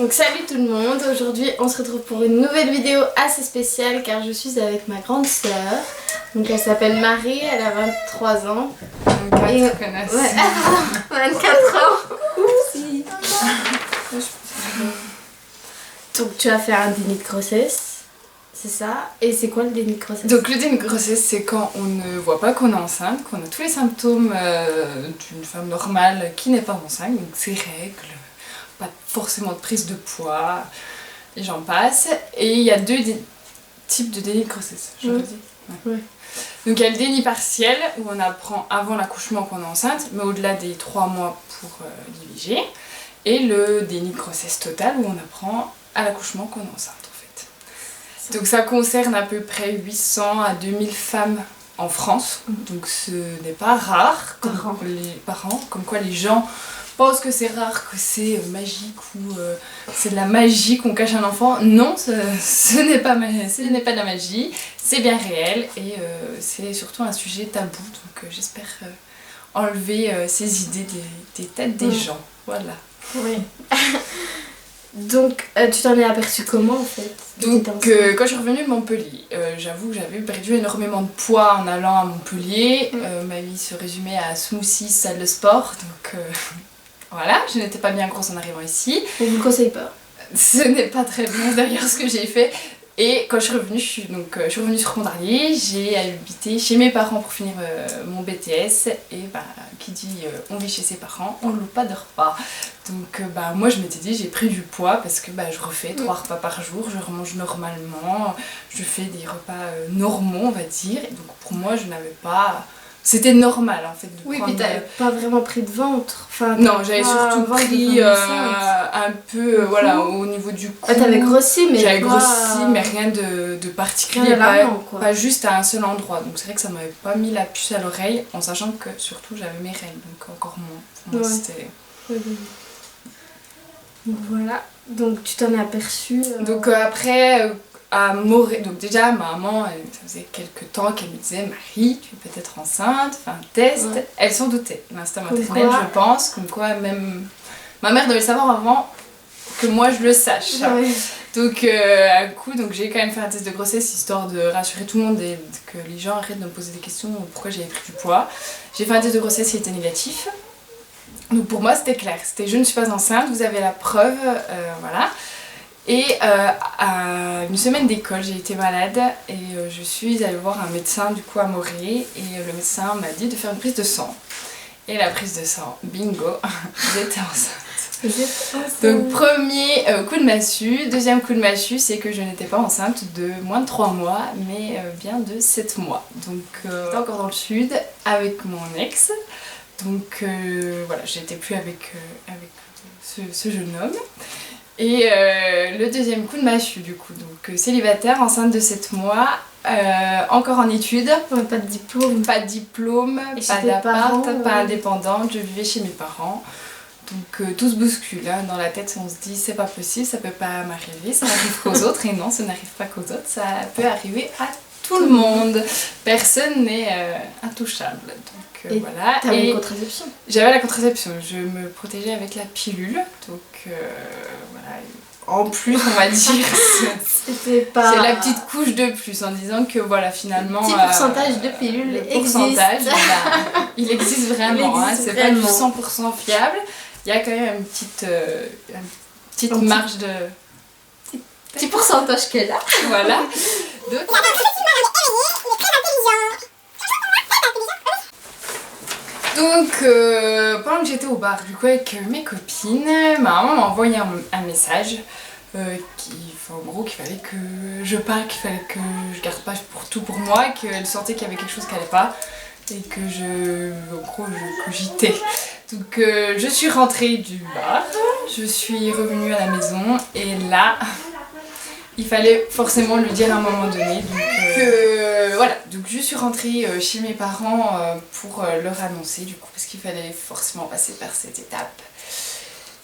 Donc salut tout le monde, aujourd'hui on se retrouve pour une nouvelle vidéo assez spéciale car je suis avec ma grande sœur. Donc elle s'appelle Marie, elle a 23 ans. 24, Et... connasse. Ouais. 24 ans. Oupsie. Donc tu as fait un déni de grossesse, c'est ça? Et c'est quoi le déni de grossesse? Donc le déni de grossesse, c'est quand on ne voit pas qu'on est enceinte, qu'on a tous les symptômes d'une femme normale qui n'est pas enceinte, donc ses règles, pas forcément de prise de poids, et j'en passe. Et il y a deux types de déni de grossesse, je le dis. Ouais. Ouais. Donc il y a le déni partiel où on apprend avant l'accouchement qu'on est enceinte, mais au-delà des 3 mois pour l'IVG. Et le déni de grossesse total où on apprend à l'accouchement qu'on est enceinte en fait. Donc ça concerne à peu près 800 à 2000 femmes en France. Donc ce n'est pas rare comme quoi les gens pensent que c'est rare, que c'est magique ou c'est de la magie qu'on cache un enfant. Non, ce n'est pas de la magie, c'est bien réel et c'est surtout un sujet tabou. Donc j'espère enlever ces idées des têtes des gens. Voilà. Oui. Donc tu t'en es aperçue comment en fait? Donc quand je suis revenue de Montpellier, j'avoue que j'avais perdu énormément de poids en allant à Montpellier. Ma vie se résumait à smoothie, salle de sport. Donc voilà, je n'étais pas bien grosse en arrivant ici. On vous le conseille pas. Ce n'est pas très bien d'ailleurs ce que j'ai fait. Et quand je suis revenue, je suis revenue sur Pontarlier, j'ai habité chez mes parents pour finir mon BTS. Et bah, qui dit on vit chez ses parents, on ne loupe pas de repas. Donc bah, moi je m'étais dit j'ai pris du poids parce que bah, je refais 3 repas par jour, je remange normalement, je fais des repas normaux on va dire. Et donc pour moi je n'avais pas... C'était normal en fait de oui, prendre... puis t'avais pas vraiment pris de ventre. Enfin, non, j'avais surtout pris un peu voilà, au niveau du cou. T'avais grossi, mais j'avais grossi, mais rien de particulier, pas juste à un seul endroit. Donc c'est vrai que ça m'avait pas mis la puce à l'oreille, en sachant que surtout j'avais mes règles, donc encore moins. Pour moi, c'était... Voilà, donc tu t'en es aperçue. Donc après... à Morée. Donc déjà ma maman, ça faisait quelques temps qu'elle me disait Marie, tu es peut-être enceinte, fais un test. Ouais. Elle s'en doutait, l'instinct maternel je pense, comme quoi même ma mère devait le savoir avant que moi je le sache. Ouais. Donc un coup j'ai quand même fait un test de grossesse histoire de rassurer tout le monde et que les gens arrêtent de me poser des questions pourquoi j'avais pris du poids. J'ai fait un test de grossesse qui était négatif. Donc pour moi c'était clair, c'était je ne suis pas enceinte, vous avez la preuve, voilà. Et à une semaine d'école, j'ai été malade et je suis allée voir un médecin du coup à Morée et le médecin m'a dit de faire une prise de sang. Et la prise de sang, bingo, j'étais enceinte. Donc premier coup de massue, deuxième coup de massue, c'est que je n'étais pas enceinte de moins de 3 mois, mais bien de 7 mois. Donc j'étais encore dans le sud avec mon ex. Donc voilà, j'étais plus avec ce jeune homme. Et le deuxième coup de massue du coup, donc célibataire, enceinte de 7 mois, encore en études. Ouais, pas de diplôme. Pas de diplôme, pas d'appart, pas indépendante, je vivais chez mes parents. Donc tout se bouscule, hein. Dans la tête on se dit c'est pas possible, ça peut pas m'arriver, ça n'arrive qu'aux autres. Et non, ça n'arrive pas qu'aux autres, ça peut arriver à tout le monde. Personne n'est intouchable. Donc et voilà. T'avais la contraception? J'avais la contraception, je me protégeais avec la pilule, donc voilà. En plus on va dire, c'était pas... c'est la petite couche de plus en disant que voilà finalement... Le petit pourcentage de pilules existe. Voilà, il existe vraiment, c'est pas du 100% fiable, il y a quand même une petite marge de... Petit pourcentage qu'elle a. Voilà. Donc... Donc, pendant que j'étais au bar du coup avec mes copines, ma maman m'a envoyé un message en gros qu'il fallait que je parle, qu'il fallait que je garde pas pour moi, qu'elle sentait qu'il y avait quelque chose qui allait pas et que je cogitais. Donc je suis rentrée du bar, je suis revenue à la maison et là... il fallait forcément lui dire à un moment donné, voilà, donc je suis rentrée chez mes parents pour leur annoncer du coup, parce qu'il fallait forcément passer par cette étape.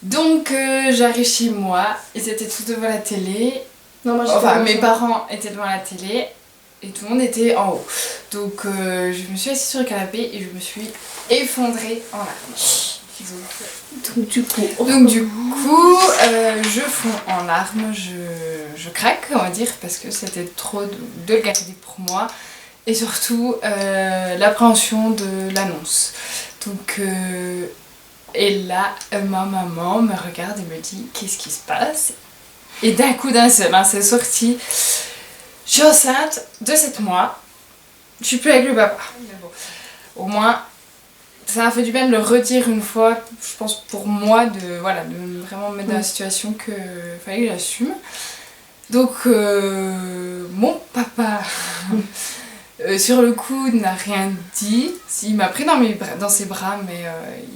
Donc j'arrive chez moi, ils étaient tous devant la télé, mes parents étaient devant la télé et tout le monde était en haut. Donc je me suis assise sur le canapé et je me suis effondrée en larmes. Donc du coup, je fonds en larmes, je craque, on va dire, parce que c'était trop de le garder pour moi. Et surtout, l'appréhension de l'annonce. Donc, et là, ma maman me regarde et me dit, qu'est-ce qui se passe? Et d'un coup, d'un seul, c'est sorti. Je suis enceinte de 7 mois, je suis plus avec le papa. Mais bon, au moins, ça m'a fait du bien de le redire une fois, je pense pour moi, de vraiment me mettre dans la situation qu'il fallait que j'assume. Donc, mon papa, sur le coup, n'a rien dit. Il m'a pris dans ses bras, mais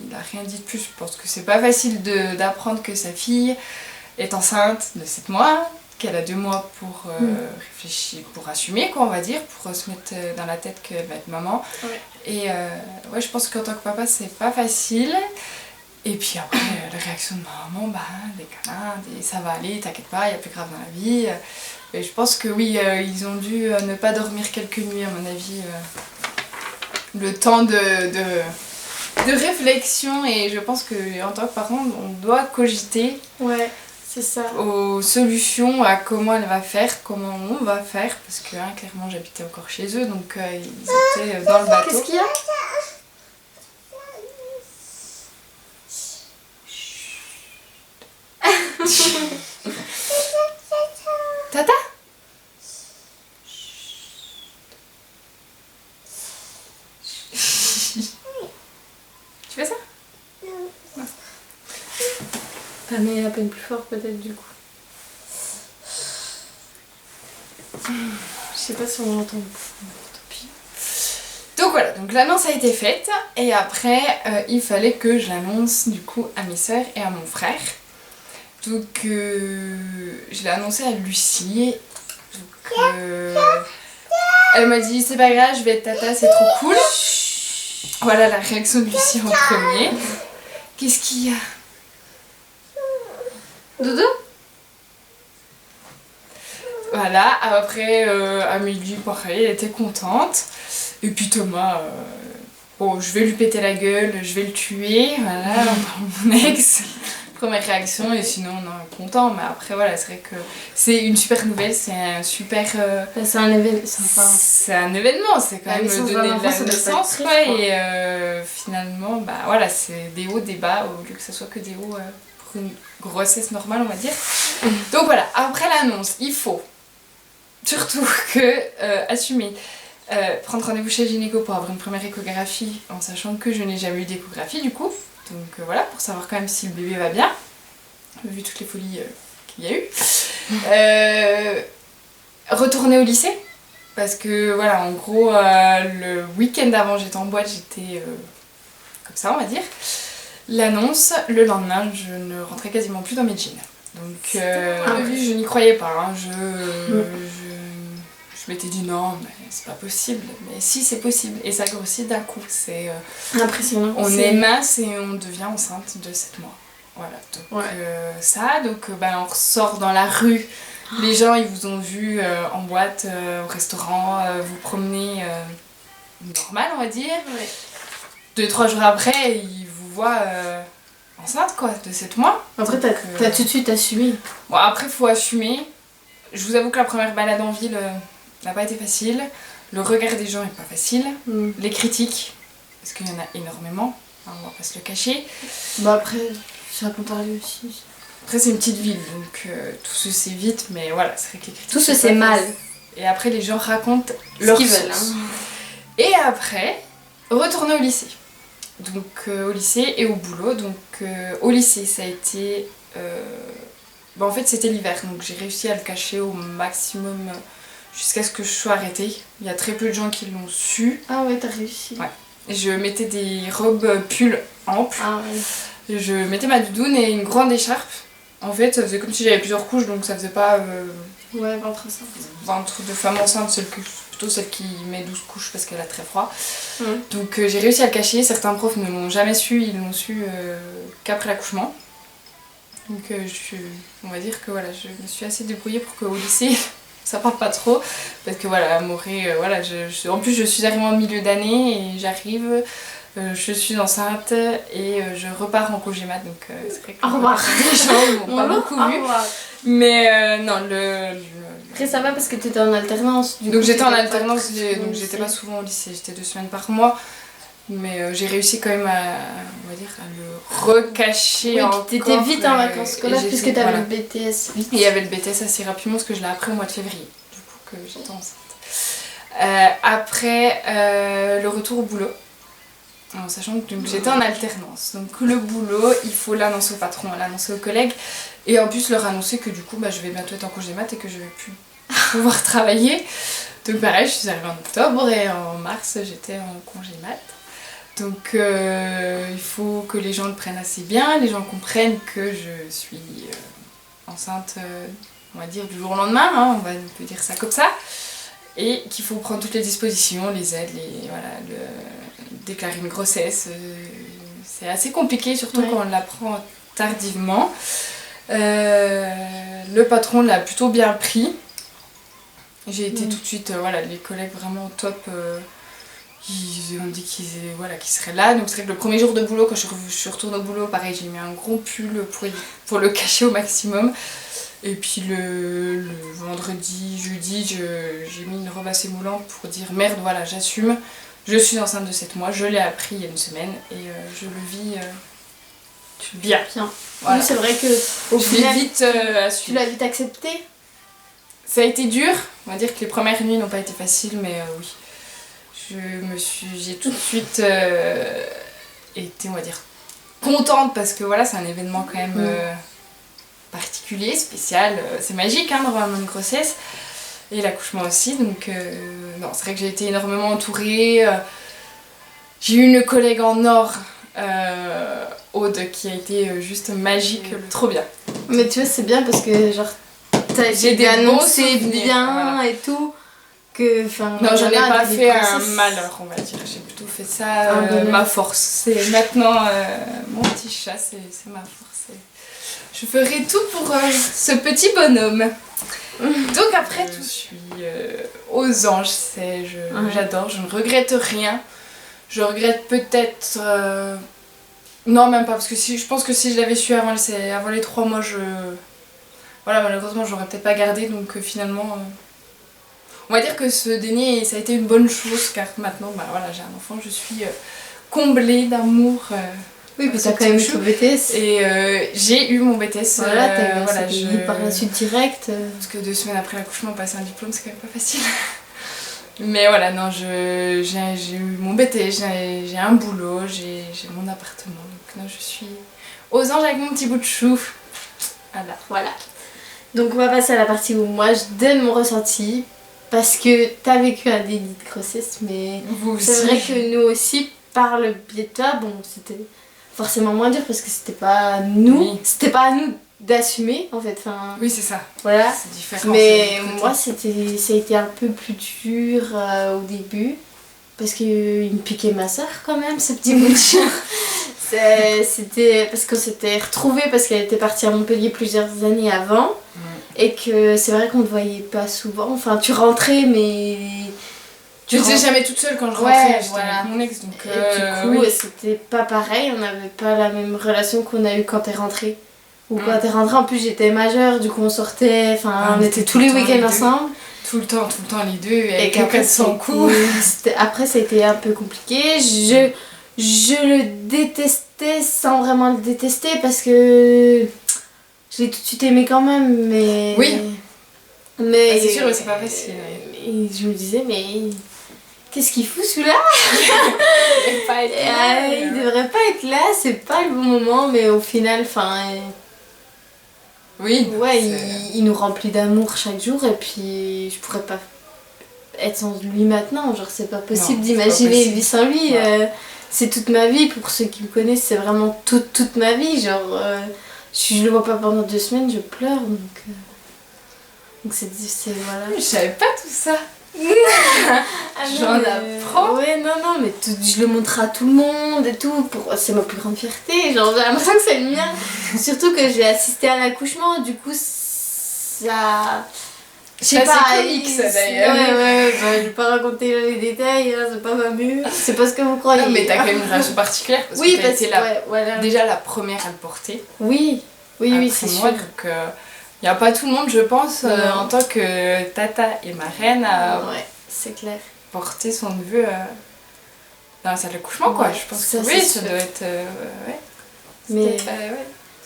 il n'a rien dit de plus. Je pense que c'est pas facile d'apprendre que sa fille est enceinte de 7 mois, qu'elle a 2 mois pour réfléchir, pour assumer, quoi, on va dire, pour se mettre dans la tête qu'elle va être maman. Ouais. Et je pense qu'en tant que papa, c'est pas facile. Et puis après, la réaction de ma maman, des câlins, ça va aller, t'inquiète pas, il y a plus grave dans la vie. Et je pense que oui, ils ont dû ne pas dormir quelques nuits, à mon avis, le temps de réflexion. Et je pense qu'en tant que parent, on doit cogiter. Ouais. C'est ça. Aux solutions, à comment elle va faire, comment on va faire, parce que clairement j'habitais encore chez eux, donc ils étaient dans le bateau. Qu'est-ce qu'il y a? Tata? Tu fais ça? Non. Mais à peine plus fort peut-être du coup. Je sais pas si on l'entend. Tant pis. Donc voilà, donc l'annonce a été faite et après il fallait que je l'annonce du coup à mes soeurs et à mon frère. Donc je l'ai annoncé à Lucie. Donc, elle m'a dit c'est pas grave, je vais être tata, c'est trop cool. Voilà la réaction de Lucie en premier. Qu'est-ce qu'il y a? Dodo? Voilà, après Amélie, pareil, elle était contente. Et puis Thomas, bon, je vais lui péter la gueule, je vais le tuer, voilà, mon ex. Première réaction, et sinon, non, content. Mais après, voilà, c'est vrai que c'est une super nouvelle, c'est un super. C'est un événement. C'est un événement, c'est quand même donner de la naissance, quoi. Et finalement, voilà, c'est des hauts, des bas, au lieu que ce soit que des hauts pour une grossesse normale, on va dire. Donc voilà, après l'annonce, il faut surtout assumer. Prendre rendez-vous chez le gynéco pour avoir une première échographie en sachant que je n'ai jamais eu d'échographie du coup. Donc voilà, pour savoir quand même si le bébé va bien, vu toutes les folies qu'il y a eu. Retourner au lycée, parce que voilà, en gros, le week-end avant j'étais en boîte, j'étais comme ça on va dire. L'annonce, le lendemain, je ne rentrais quasiment plus dans mes jeans. Donc je n'y croyais pas, hein. Je m'étais dit non, mais c'est pas possible. Mais si, c'est possible. Et ça grossit d'un coup. C'est impressionnant. On est mince et on devient enceinte de 7 mois. Voilà. Donc on ressort dans la rue. Les gens, ils vous ont vu en boîte, au restaurant, vous promener normal, on va dire. Ouais. 2-3 jours après, ils vous voient enceinte, quoi, de 7 mois. Après, t'as tout de suite assumé. Bon, après, il faut assumer. Je vous avoue que la première balade en ville n'a pas été facile. Le regard des gens n'est pas facile. Les critiques, parce qu'il y en a énormément, hein, on va pas se le cacher. Après, c'est à Pontarlier aussi. Après, c'est une petite ville, donc tout se sait vite, mais voilà, c'est vrai que les critiques. Tout se sait mal. Et après, les gens racontent leur ce qu'ils veulent. Hein. Et après, retourner au lycée. Donc au lycée et au boulot. Donc au lycée, ça a été. En fait, c'était l'hiver, donc j'ai réussi à le cacher au maximum jusqu'à ce que je sois arrêtée. Il y a très peu de gens qui l'ont su. Ah ouais, t'as réussi. Ouais. Je mettais des robes pulls amples. Ah ouais. Je mettais ma doudoune et une grande écharpe. En fait, ça faisait comme si j'avais plusieurs couches, donc ça faisait pas. Ouais, ventre enceinte. Ventre de femme enceinte, plutôt celle qui met 12 couches parce qu'elle a très froid. Donc j'ai réussi à le cacher. Certains profs ne l'ont jamais su, ils l'ont su qu'après l'accouchement. Donc on va dire que voilà, je me suis assez débrouillée pour qu'au lycée ça parte pas trop. Parce que voilà, Morée, en plus je suis arrivée en milieu d'année et j'arrive Je suis enceinte et je repars en congé mat, donc c'est vrai que Au revoir. les gens m'ont pas beaucoup vu. Mais non, Après ça va parce que tu étais en alternance. Donc j'étais en alternance, donc j'étais pas souvent au lycée, j'étais 2 semaines par mois. Mais j'ai réussi quand même on va dire, à le recacher. Oui, encore. puis t'étais vite en vacances scolaires puisque t'avais voilà. le BTS vite. Et il y avait le BTS assez rapidement parce que je l'ai appris au mois de février, du coup que j'étais enceinte. Après le retour au boulot, en sachant que j'étais en alternance. Donc le boulot, il faut l'annoncer au patron, l'annoncer aux collègues et en plus leur annoncer que du coup je vais bientôt être en congé mat et que je vais plus pouvoir travailler. Donc pareil, je suis arrivée en octobre et en mars j'étais en congé mat. Donc il faut que les gens le prennent assez bien, les gens comprennent que je suis enceinte, on va dire, du jour au lendemain, hein, on peut dire ça comme ça, et qu'il faut prendre toutes les dispositions, les aides, déclarer une grossesse. C'est assez compliqué, surtout quand on l'apprend tardivement. Le patron l'a plutôt bien pris. J'ai été tout de suite, les collègues vraiment top. Ils ont dit qu'ils seraient là. Donc c'est vrai que le premier jour de boulot, quand je suis retournée au boulot, pareil, j'ai mis un gros pull pour le cacher au maximum. Et puis le vendredi, jeudi, j'ai mis une robe assez moulante pour dire merde, voilà, j'assume. Je suis enceinte de 7 mois, je l'ai appris il y a une semaine et je le vis bien. Voilà. Oui, c'est vrai que au final, vite tu l'as vite accepté. Ça a été dur, on va dire que les premières nuits n'ont pas été faciles, mais oui. J'ai tout de suite été, on va dire, contente parce que voilà, c'est un événement quand même particulier, spécial. C'est magique, hein, d'avoir une grossesse et l'accouchement aussi. Donc, non, c'est vrai que j'ai été énormément entourée. J'ai eu une collègue en or, Aude, qui a été juste magique, trop bien. Mais tu vois, c'est bien parce que genre, j'ai des annoncé bien et tout. Non, j'en ai pas fait un malheur, on va dire. J'ai plutôt fait ça ma force. C'est maintenant mon petit chat, c'est ma force. Je ferai tout pour ce petit bonhomme. Donc après tout, je suis aux anges. J'adore, je ne regrette rien. Je regrette peut-être... Non, même pas, parce que je pense que si je l'avais su avant les 3 mois, malheureusement, j'aurais peut-être pas gardé. Donc finalement... On va dire que ce déni, ça a été une bonne chose car maintenant, j'ai un enfant, je suis comblée d'amour. Oui, parce que t'as quand même eu ton BTS. Et j'ai eu mon BTS. Par la suite direct. Parce que 2 semaines après l'accouchement, passer un diplôme, c'est quand même pas facile. Mais voilà, non, j'ai eu mon BTS, j'ai un boulot, j'ai mon appartement. Donc non, je suis aux anges avec mon petit bout de chou. Voilà. Donc on va passer à la partie où moi je donne mon ressenti. Parce que t'as vécu un déni de grossesse, mais c'est vrai que nous aussi, par le biais de toi, bon, c'était forcément moins dur parce que c'était pas à nous, d'assumer en fait. Enfin, oui, c'est ça. Voilà. C'est différent. Mais moi, ça a été un peu plus dur au début parce qu'il me piquait ma soeur quand même, ce petit bout de chien. C'était parce qu'on s'était retrouvés parce qu'elle était partie à Montpellier plusieurs années avant. Et que c'est vrai qu'on ne te voyait pas souvent. Enfin, tu rentrais, mais... Tu n'étais jamais toute seule quand je rentrais, j'étais avec mon ex. Donc, et du coup, c'était pas pareil. On n'avait pas la même relation qu'on a eu quand t'es rentrée. Ou quand t'es rentrée, en plus j'étais majeure, du coup on sortait. Enfin, on était tous les week-ends ensemble. Tout le temps les deux, et qu'après 400 coups. Après, ça a été un peu compliqué. Je le détestais sans vraiment le détester parce que... Je l'ai tout de suite aimé quand même, mais... Oui. Mais c'est sûr, c'est pas facile. Et je me disais, mais... Qu'est-ce qu'il fout celui-là? Il devrait pas être là, c'est pas le bon moment, mais au final, oui. Ouais, il nous remplit d'amour chaque jour, et puis je pourrais pas être sans lui maintenant. Genre, c'est pas possible d'imaginer une vie sans lui. Ouais. C'est toute ma vie, pour ceux qui me connaissent, c'est vraiment toute ma vie. Genre... Si je le vois pas pendant 2 semaines, je pleure, donc c'est voilà. Je savais pas tout ça. J'en apprends. Ouais, non, mais je le montre à tout le monde et tout. C'est ma plus grande fierté. Genre, j'ai l'impression que c'est le mien. Surtout que j'ai assisté à l'accouchement, du coup, ça Je sais pas, c'est comics ça d'ailleurs. Ouais, je vais pas raconter les détails, hein, c'est pas ma mue. C'est pas ce que vous croyez. Non, mais t'as quand même une relation particulière parce oui, que t'as été voilà. déjà la première à le porter. Oui, c'est moi, sûr. Donc, y a pas tout le monde, je pense, en tant que tata et marraine à c'est clair. porter son neveu dans la salle d'accouchement, quoi. Je pense que oui, ça doit être... Mais...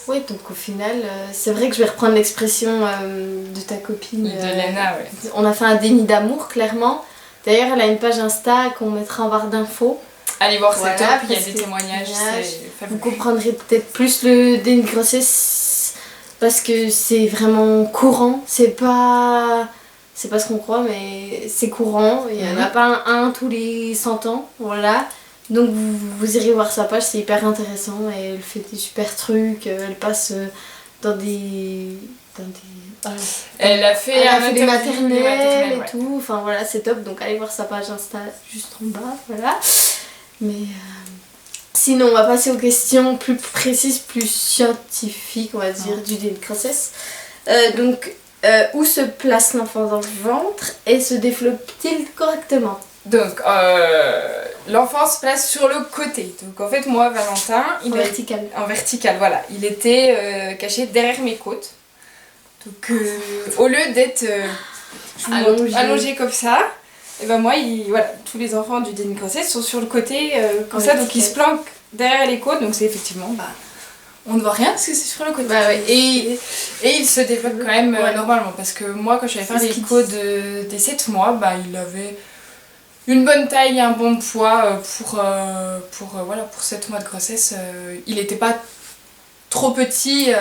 Oui, donc au final, c'est vrai que je vais reprendre l'expression de ta copine. De Léna, On a fait un déni d'amour, clairement. D'ailleurs, elle a une page Insta qu'on mettra en barre d'infos. Allez voir, c'est top, il y a des témoignages. Vous comprendrez peut-être plus le déni de grossesse parce que c'est vraiment courant. C'est pas ce qu'on croit, mais c'est courant. Il n'y en a pas un tous les 100 ans, voilà. Donc vous irez voir sa page, c'est hyper intéressant. Et elle fait des super trucs, elle passe dans des elle a fait des maternelles et tout. Enfin voilà, c'est top. Donc allez voir sa page Insta juste en bas, voilà. Mais sinon, on va passer aux questions plus précises, plus scientifiques, on va dire, du déni de grossesse. Où se place l'enfant dans le ventre et se développe-t-il correctement? Donc, l'enfant se place sur le côté. Donc, en fait, moi, Valentin, en vertical, voilà. Il était caché derrière mes côtes. Donc, au lieu d'être allongé comme ça, et ben moi, voilà, tous les enfants du déni de grossesse sont sur le côté comme ça. Donc, ils se planquent derrière les côtes. Donc, c'est effectivement... on ne voit rien parce que c'est sur le côté. Et il se développe quand même normalement. Parce que moi, quand je suis allée faire l'écho des 7 mois, il avait une bonne taille et un bon poids pour 7 mois de grossesse. Il n'était pas trop petit,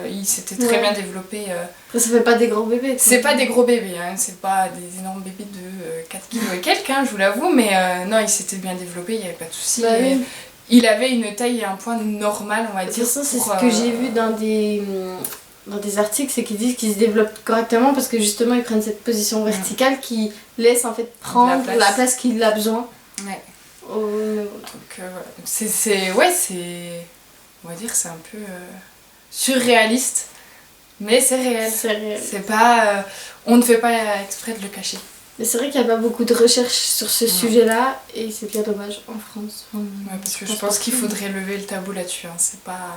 il s'était très bien développé. Après, ça fait pas des gros bébés. C'est pas des gros bébés, hein, c'est pas des énormes bébés de 4 kg et quelques, je vous l'avoue, mais non, il s'était bien développé, il n'y avait pas de soucis. Il avait une taille et un poids normal, on va dire. De toute façon, c'est ce que j'ai vu dans des articles, c'est qu'ils disent qu'ils se développent correctement parce que justement ils prennent cette position verticale qui laisse en fait prendre la place qu'il a besoin. Ouais. Donc voilà. On va dire c'est un peu surréaliste, mais c'est réel. C'est pas... on ne fait pas exprès de le cacher. Mais c'est vrai qu'il n'y a pas beaucoup de recherches sur ce sujet-là et c'est bien dommage en France. Parce que je pense qu'il faudrait lever le tabou là-dessus. Hein. C'est pas...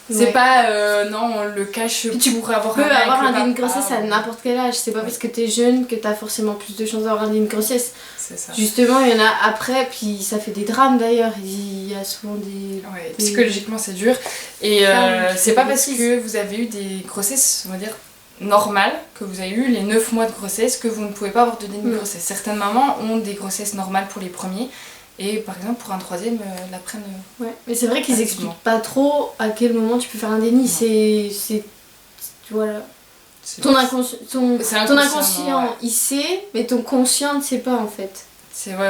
C'est pas... non, on le cache pour avoir un déni de grossesse à n'importe quel âge. C'est pas parce que t'es jeune que t'as forcément plus de chances d'avoir un déni de grossesse. C'est ça. Justement, il y en a après, puis ça fait des drames d'ailleurs. Il y a souvent des... psychologiquement, c'est dur. Et c'est pas parce que vous avez eu des grossesses, on va dire, normales, que vous avez eu les 9 mois de grossesse, que vous ne pouvez pas avoir de déni de grossesse. Certaines mamans ont des grossesses normales pour les premiers. Et par exemple, pour un troisième, la prennent. Mais c'est vrai qu'ils expliquent pas trop à quel moment tu peux faire un déni. C'est voilà. Ton inconscient, il sait, mais ton conscient ne sait pas en fait.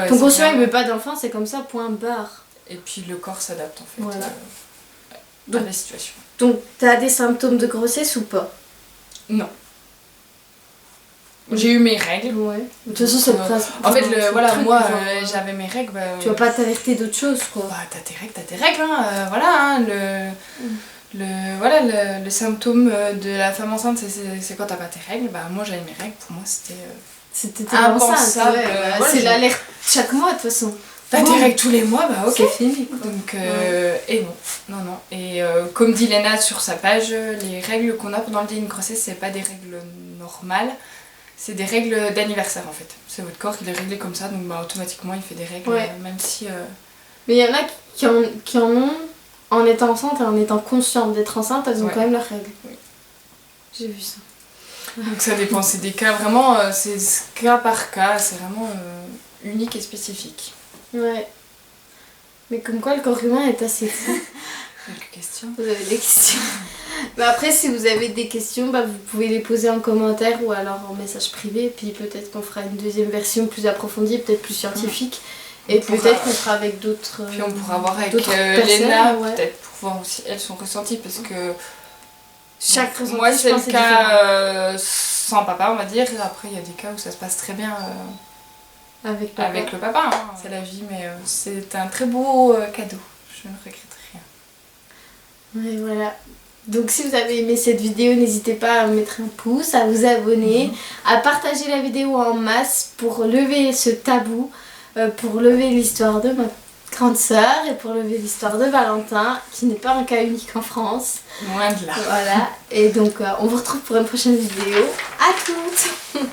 Ton conscient, il veut pas d'enfant, c'est comme ça, point barre. Et puis le corps s'adapte en fait à la situation. Donc, t'as des symptômes de grossesse ou pas? Non. J'ai eu mes règles. Ouais. De toute façon, en fait, moi, j'avais mes règles. Tu vas pas t'alerter d'autre chose, quoi. T'as tes règles, hein. Voilà, hein, le symptôme de la femme enceinte, c'est quand t'as pas tes règles. Moi, j'avais mes règles. Pour moi, c'était impensable. C'est l'alerte chaque mois, de toute façon. T'as tes règles tous les mois, ok. C'est fini, quoi. Donc, et non. Et comme dit Léna sur sa page, les règles qu'on a pendant le déni de grossesse, c'est pas des règles normales. C'est des règles d'anniversaire en fait. C'est votre corps qui les réglé comme ça, donc automatiquement il fait des règles, même si... Mais il y en a qui en ont en étant enceinte et en étant consciente d'être enceinte, elles ont quand même leurs règles. Oui. J'ai vu ça. Donc ça dépend, c'est des cas vraiment, c'est cas par cas, c'est vraiment unique et spécifique. Ouais. Mais comme quoi le corps humain est assez fou. Quelques questions. Vous avez des questions. Après, si vous avez des questions, vous pouvez les poser en commentaire ou alors en message privé. Puis peut-être qu'on fera une deuxième version plus approfondie, peut-être plus scientifique. Et peut-être qu'on fera avec d'autres. Puis on pourra voir avec Léna, peut-être pour voir aussi elle son ressenti. Parce que chaque ressenti, moi, c'est le cas sans papa, on va dire. Et après, il y a des cas où ça se passe très bien avec le papa. Hein. C'est la vie, mais c'est un très beau cadeau. Je ne regrette rien. Ouais, voilà. Donc si vous avez aimé cette vidéo, n'hésitez pas à mettre un pouce, à vous abonner, à partager la vidéo en masse pour lever ce tabou, pour lever l'histoire de ma grande sœur et pour lever l'histoire de Valentin, qui n'est pas un cas unique en France. Loin de là. Voilà, et donc on vous retrouve pour une prochaine vidéo. À toutes.